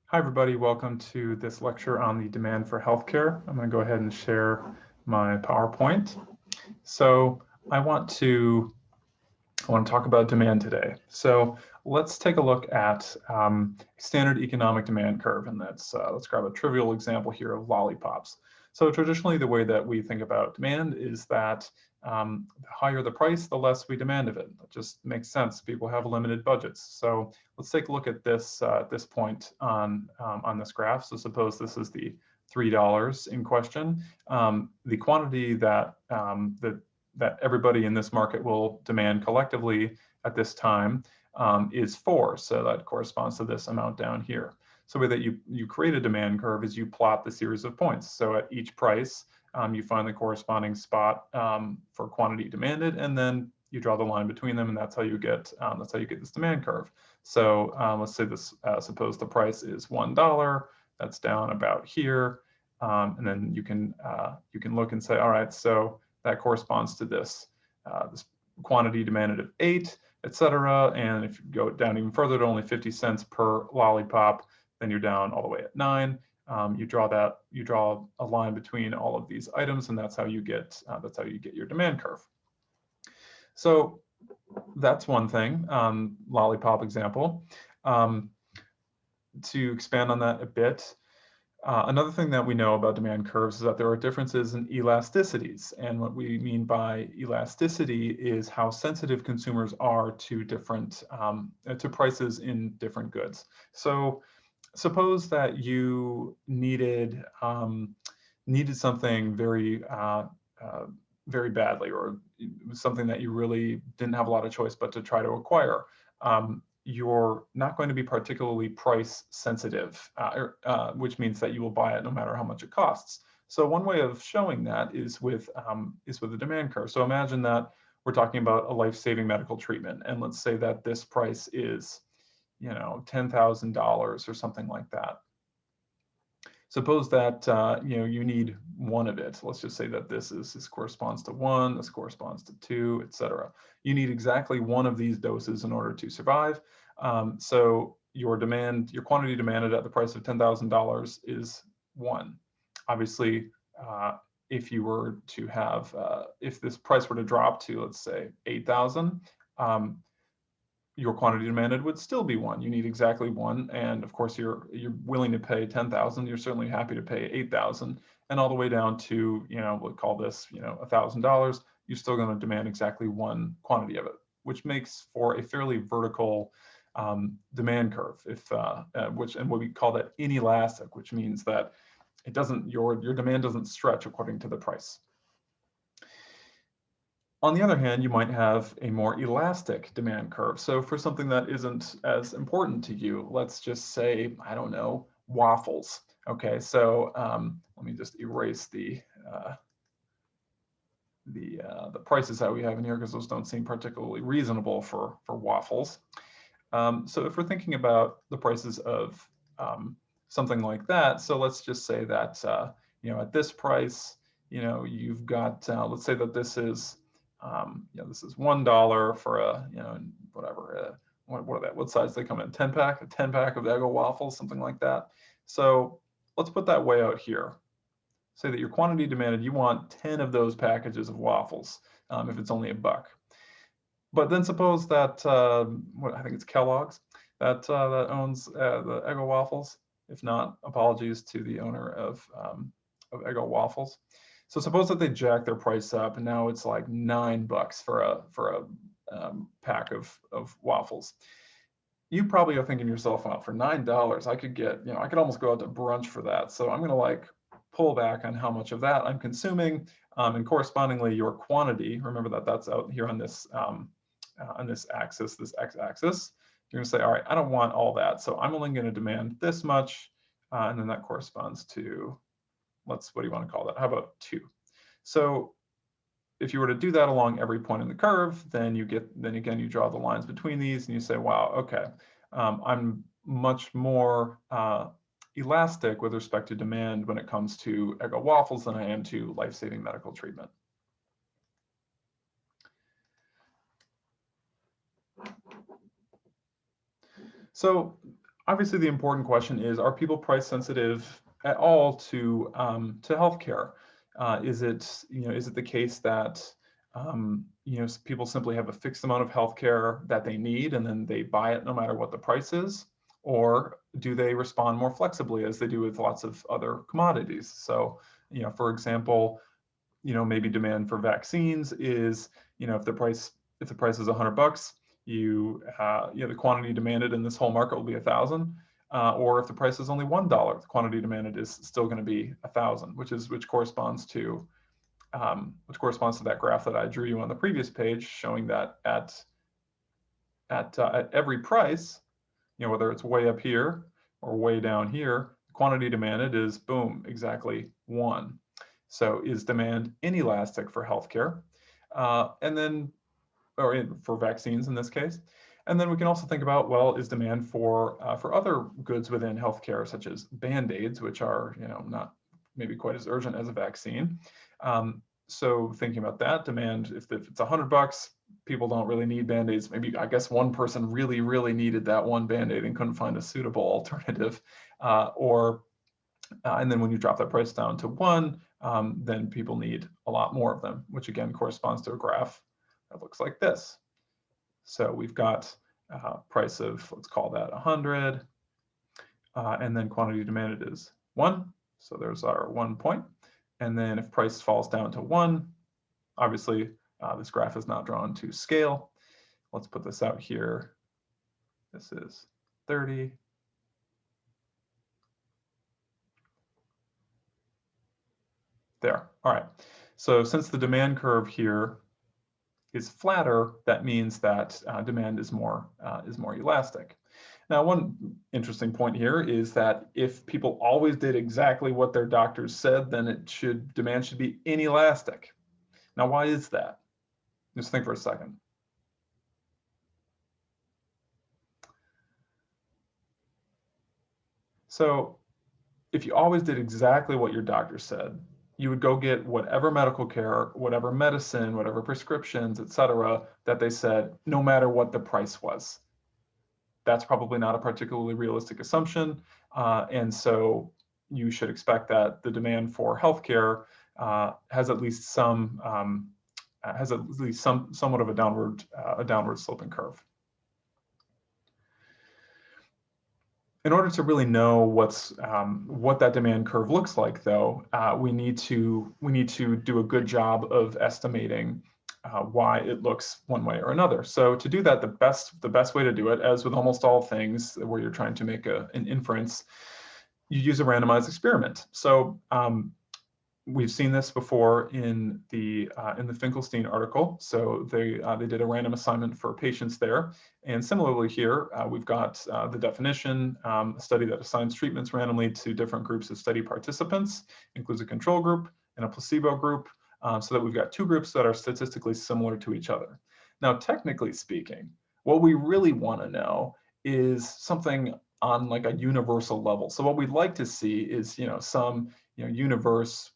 Hi, everybody. Welcome to this lecture on the demand for healthcare. I'm going to go ahead and share my PowerPoint. So I want to talk about demand today. So let's take a look at standard economic demand curve, and let's grab a trivial example here of lollipops. So traditionally, the way that we think about demand is that the higher the price, the less we demand of it. That just makes sense. People have limited budgets. So let's take a look at this point on this graph. So suppose this is the $3 in question. The quantity that everybody in this market will demand collectively at this time is 4. So that corresponds to this amount down here. So the way that you create a demand curve is you plot the series of points. So at each price, you find the corresponding spot for quantity demanded, and then you draw the line between them, and that's how you get this demand curve. So let's say this, suppose the price is $1. That's down about here, and then you can look and say, all right, so that corresponds to this this quantity demanded of 8, etc. And if you go down even further to only 50 cents per lollipop, then you're down all the way at 9. You draw a line between all of these items, and that's how you get your demand curve. So that's one thing, lollipop example. To expand on that a bit, another thing that we know about demand curves is that there are differences in elasticities. And what we mean by elasticity is how sensitive consumers are to different to prices in different goods. So suppose that you needed something very badly, or something that you really didn't have a lot of choice but to try to acquire. You're not going to be particularly price sensitive, which means that you will buy it no matter how much it costs. So one way of showing that is with a demand curve. So imagine that we're talking about a life-saving medical treatment, and let's say that this price is, $10,000 or something like that. Suppose that you need one of it. Let's just say that this corresponds to 1, this corresponds to 2, etc. You need exactly one of these doses in order to survive. So your quantity demanded at the price of $10,000 is 1. Obviously, if you were to have, if this price were to drop to, let's say, 8,000, your quantity demanded would still be 1. You need exactly 1, and of course you're willing to pay 10,000. You're certainly happy to pay 8,000, and all the way down to, we'll call this $1,000. You're still going to demand exactly 1 quantity of it, which makes for a fairly vertical demand curve. And what we call that inelastic, which means that your demand doesn't stretch according to the price. On the other hand, you might have a more elastic demand curve. So for something that isn't as important to you, let's just say, I don't know, waffles. Okay, so let me just erase the prices that we have in here, because those don't seem particularly reasonable for waffles. So if we're thinking about the prices of something like that, so let's just say that at this price, you've got, let's say that this is this is $1 for a, whatever, what size they come in, 10-pack, a 10-pack of Eggo waffles, something like that. So let's put that way out here. Say that your quantity demanded, you want 10 of those packages of waffles, if it's only $1. But then suppose that, I think it's Kellogg's that owns the Eggo waffles. If not, apologies to the owner of Eggo waffles. So suppose that they jack their price up, and now it's like $9 for a pack of waffles. You probably are thinking to yourself, wow, for $9, I could almost go out to brunch for that. So I'm going to pull back on how much of that I'm consuming, and correspondingly your quantity. Remember that that's out here on this axis, this x-axis. You're going to say, all right, I don't want all that, so I'm only going to demand this much, and then that corresponds to, what do you want to call that? How about 2? So if you were to do that along every point in the curve, then again you draw the lines between these, and you say, wow, okay, I'm much more elastic with respect to demand when it comes to Eggo waffles than I am to life-saving medical treatment. So obviously the important question is, are people price sensitive at all to healthcare? Is it the case that people simply have a fixed amount of healthcare that they need and then they buy it no matter what the price is? Or do they respond more flexibly as they do with lots of other commodities? So, for example, maybe demand for vaccines is, if the price is $100, the quantity demanded in this whole market will be 1,000. Or if the price is only $1, the quantity demanded is still going to be 1,000, which corresponds to that graph that I drew you on the previous page, showing that at every price, whether it's way up here or way down here, quantity demanded is, boom, exactly 1. So is demand inelastic for healthcare, for vaccines in this case? And then we can also think about, well, is demand for other goods within healthcare, such as Band-Aids, which are not maybe quite as urgent as a vaccine. So thinking about that demand, if it's $100, people don't really need Band-Aids. Maybe, I guess, one person really, really needed that one Band-Aid and couldn't find a suitable alternative. And then when you drop that price down to 1, then people need a lot more of them, which again corresponds to a graph that looks like this. So we've got price of, let's call that 100, and then quantity demanded is 1. So there's our 1 point. And then if price falls down to 1, obviously this graph is not drawn to scale. Let's put this out here. This is 30. There. All right. So since the demand curve here is flatter, that means that demand is more elastic. Now, one interesting point here is that if people always did exactly what their doctors said, then demand should be inelastic. Now, why is that? Just think for a second. So if you always did exactly what your doctor said, you would go get whatever medical care, whatever medicine, whatever prescriptions, etc., that they said, no matter what the price was. That's probably not a particularly realistic assumption. And so you should expect that the demand for healthcare has at least somewhat of a downward sloping curve. In order to really know what that demand curve looks like, though, we need to do a good job of estimating why it looks one way or another. So to do that, the best way to do it, as with almost all things where you're trying to make an inference, you use a randomized experiment. So we've seen this before in the Finkelstein article. So they did a random assignment for patients there. And similarly here, we've got the definition, a study that assigns treatments randomly to different groups of study participants, includes a control group and a placebo group, so that we've got 2 groups that are statistically similar to each other. Now, technically speaking, what we really want to know is something on like a universal level. So what we'd like to see is some universe,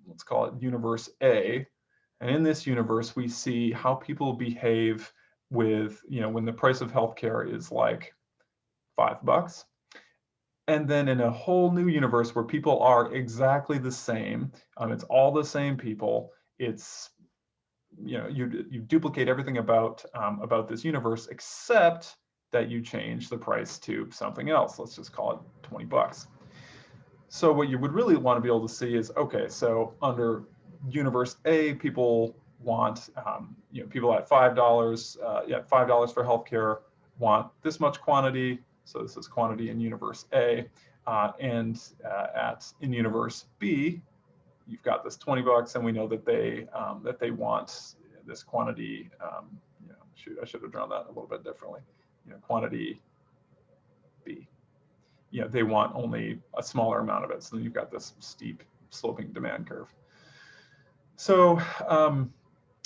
let's call it universe A. And in this universe, we see how people behave with, when the price of healthcare is like $5. And then in a whole new universe where people are exactly the same, it's all the same people. It's, you duplicate everything about this universe, except that you change the price to something else. Let's just call it $20. So what you would really want to be able to see is, okay, so under universe A, people want, people at $5, $5 for healthcare want this much quantity. So this is quantity in universe A, and in universe B, you've got this $20, and we know that they want this quantity. Shoot, I should have drawn that a little bit differently. Quantity B. They want only a smaller amount of it. So then you've got this steep sloping demand curve. So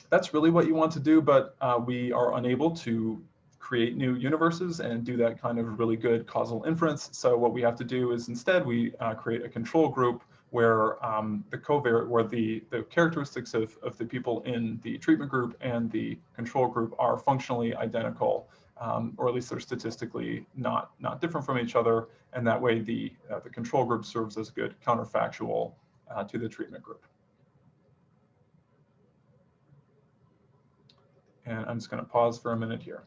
that's really what you want to do, but we are unable to create new universes and do that kind of really good causal inference. So what we have to do is instead we create a control group where the characteristics of the people in the treatment group and the control group are functionally identical or at least they're statistically not different from each other. And that way the control group serves as a good counterfactual to the treatment group. And I'm just going to pause for a minute here.